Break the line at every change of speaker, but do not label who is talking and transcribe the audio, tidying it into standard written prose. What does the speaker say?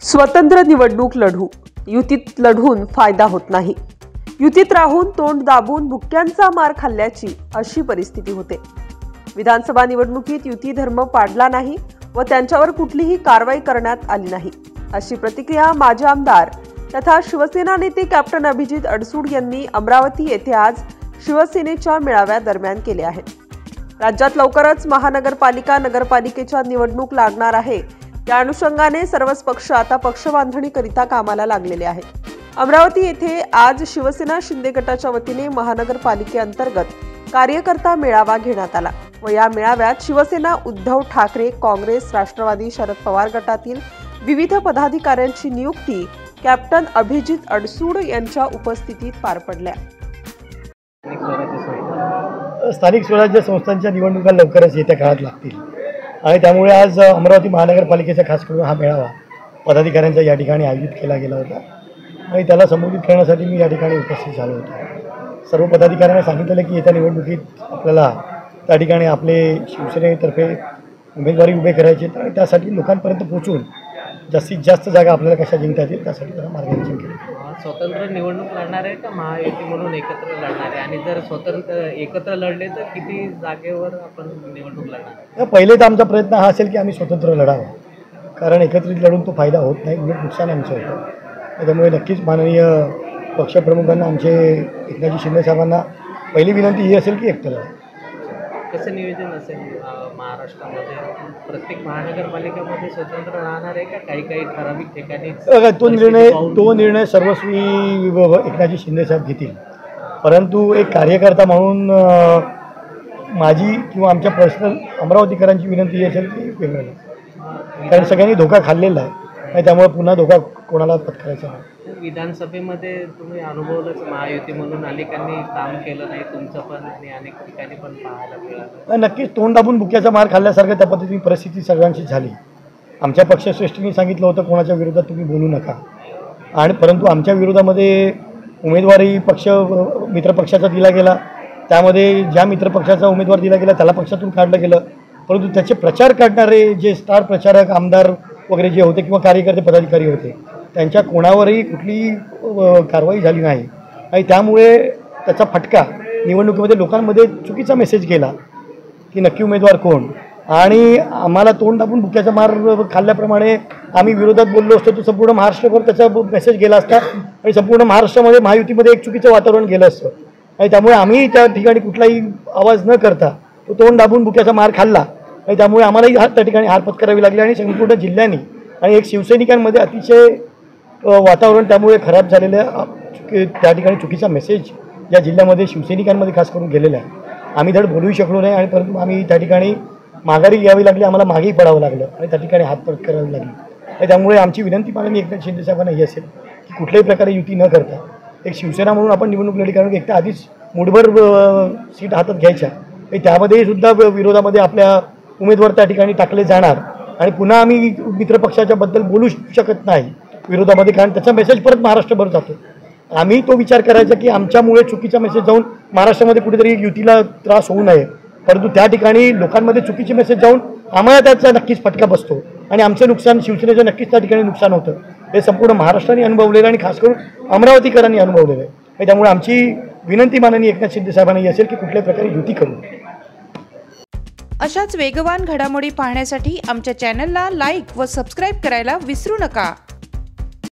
स्वतंत्र निवडणूक लढू, युतीत लढून फायदा होत नाही। युतीत राहून तोंड दाबून भुक्क्यांचा मार खाल्ल्याची अशी परिस्थिती होते। विधानसभा निवडणुकीत युती धर्म पाडला नाही व त्यांच्यावर कुठलीही कारवाई करण्यात आली नाही, अशी प्रतिक्रिया माजी आमदार तथा शिवसेना नेते कॅप्टन अभिजित अडसूड यांनी अमरावती येथे आज शिवसेनेच्या मेळाव्यादरम्यान केले आहे। राज्यात लवकरच महानगरपालिका नगरपालिकेच्या निवडणूक लागणार आहे। या अनुषंगाने सर्वच पक्ष आता पक्षबांधणीकरिता कामाला लागलेले आहेत। अमरावती येथे आज शिवसेना शिंदे गटाच्या वतीने महानगरपालिकेअंतर्गत कार्यकर्ता मेळावा घेण्यात आला व या मेळाव्यात शिवसेना, उद्धव ठाकरे, काँग्रेस, राष्ट्रवादी, शरद पवार गटातील विविध पदाधिकाऱ्यांची नियुक्ती कॅप्टन अभिजित अडसूड यांच्या उपस्थितीत पार पडल्या।
स्थानिक स्वराज्य संस्थांच्या निवडणुका लवकरच येत्या काळात लागतील आणि त्यामुळे आज अमरावती महानगरपालिकेचा खास करून हा मेळावा पदाधिकाऱ्यांचा या ठिकाणी आयोजित केला गेला होता आणि त्याला संबोधित करण्यासाठी मी या ठिकाणी उपस्थित झालो होतो। सर्व पदाधिकाऱ्यांना सांगितलं की येत्या निवडणुकीत आपल्याला त्या ठिकाणी आपले शिवसेनेतर्फे उमेदवारी उभे करायचे आणि त्यासाठी लोकांपर्यंत पोहोचून जास्तीत जास्त जागा आपल्याला कशा जिंकता येतील त्यासाठी त्याला मार्गदर्शन केलं।
स्वतंत्र निवडणूक लढणार आहे का महायुती म्हणून एकत्र लढणार आहे, आणि जर स्वतंत्र एकत्र लढले तर किती जागेवर आपण निवडणूक लढणार?
पहिले तर आमचा प्रयत्न हा असेल की आम्ही स्वतंत्र लढावं, कारण एकत्रित लढून तो फायदा होत नाही, उलट नुकसान आमचं होतं। त्यामुळे नक्कीच माननीय पक्षप्रमुखांना, आमचे एकनाथजी शिंदे साहेबांना पहिली विनंती ही असेल की एकत्र लढा।
कसं नियोजन असेल महाराष्ट्रामध्ये? प्रत्येक महानगरपालिकेमध्ये स्वतंत्र राहणार आहे का काही काही ठराविक ठिकाणी?
तो निर्णय सर्वस्वी एकनाथजी शिंदे साहेब घेतील, परंतु एक कार्यकर्ता म्हणून माझी किंवा आमच्या पर्सनल अमरावतीकरांची विनंती असेल की वेगळं नाही, कारण सगळ्यांनी धोका खाल्लेला आहे आणि त्यामुळे पुन्हा धोका कोणाला पत्करायचा नाही।
विधानसभेमध्ये तुम्ही अनुभवलंच, महायुती म्हणून अनेकांनी काम केलं नाही तुमचं पण, आणि अनेक ठिकाणी पण पाहायला मिळालं।
नक्कीच तोंड दाबून बुक्याचा मार खाल्ल्यासारखं त्या पद्धतीने परिस्थिती सगळ्यांची झाली। आमच्या पक्षश्रेष्ठींनी सांगितलं होतं कोणाच्या विरोधात तुम्ही बोलू नका, आणि परंतु आमच्या विरोधामध्ये उमेदवारी मित्रपक्षाचा दिला गेला, त्यामध्ये ज्या मित्रपक्षाचा उमेदवार दिला गेला त्याला पक्षातून काढलं गेलं, परंतु त्याचे प्रचार करणारे जे स्टार प्रचारक, आमदार वगैरे जे होते किंवा कार्यकर्ते पदाधिकारी होते त्यांच्या कोणावरही कुठलीही कारवाई झाली नाही आणि त्यामुळे त्याचा फटका निवडणुकीमध्ये लोकांमध्ये चुकीचा मेसेज गेला की नक्की उमेदवार कोण, आणि आम्हाला तोंड दाबून बुक्याचा मार खाल्ल्याप्रमाणे आम्ही विरोधात बोललो असतो तर संपूर्ण महाराष्ट्रभर त्याचा मेसेज गेला असता आणि संपूर्ण महाराष्ट्रामध्ये महायुतीमध्ये एक चुकीचं वातावरण गेलं असतं आणि त्यामुळे आम्ही त्या ठिकाणी कुठलाही आवाज न करता तो तोंड दाबून बुक्याचा मार खाल्ला आणि त्यामुळे आम्हालाही त्या ठिकाणी हार पत्करावी लागली आणि संपूर्ण जिल्ह्यांनी आणि एक शिवसैनिकांमध्ये अतिशय वातावरण त्यामुळे खराब झालेलं आहे। त्या ठिकाणी चुकीचा मेसेज या जिल्ह्यामध्ये शिवसैनिकांमध्ये खास करून गेलेला आहे। आम्ही धड बोलूही शकलो नाही आणि परंतु आम्ही त्या ठिकाणी माघारी घ्यावी लागली, आम्हाला मागेही पडावं लागलं आणि त्या ठिकाणी हात पट करावी लागली आणि त्यामुळे आमची विनंती माननीय एकनाथ शिंदे साहेबांना ही असेल की कुठल्याही प्रकारे युती न करता एक शिवसेना म्हणून आपण निवडणूक लढली, कारण एकटा आधीच मुठभर सीट हातात घ्यायच्या आणि त्यामध्येही सुद्धा विरोधामध्ये आपल्या उमेदवार त्या ठिकाणी टाकले जाणार आणि पुन्हा आम्ही मित्रपक्षाच्या बद्दल बोलू शकत नाही विरोधामध्ये, कारण त्याचा मेसेज परत महाराष्ट्रभर जातो। आम्ही तो विचार करायचा की आमच्यामुळे चुकीचा मेसेज जाऊन महाराष्ट्रामध्ये कुठेतरी युतीला त्रास होऊ नये, परंतु त्या ठिकाणी लोकांमध्ये चुकीचे मेसेज जाऊन आम्हाला त्याचा नक्कीच फटका बसतो आणि आमचं नुकसान, शिवसेनेचं नक्कीच त्या ठिकाणी नुकसान होतं। हे संपूर्ण महाराष्ट्राने अनुभवलेलं आणि खास करून अमरावतीकरांनी अनुभवलेलं आहे आणि त्यामुळे आमची विनंती माननीय एकनाथ शिंदे साहेबांना ही असेल की कुठल्याही प्रकारे युती करू।
अशाच वेगवान घडामोडी पाहण्यासाठी आमच्या चॅनलला लाईक व सबस्क्राईब करायला विसरू नका।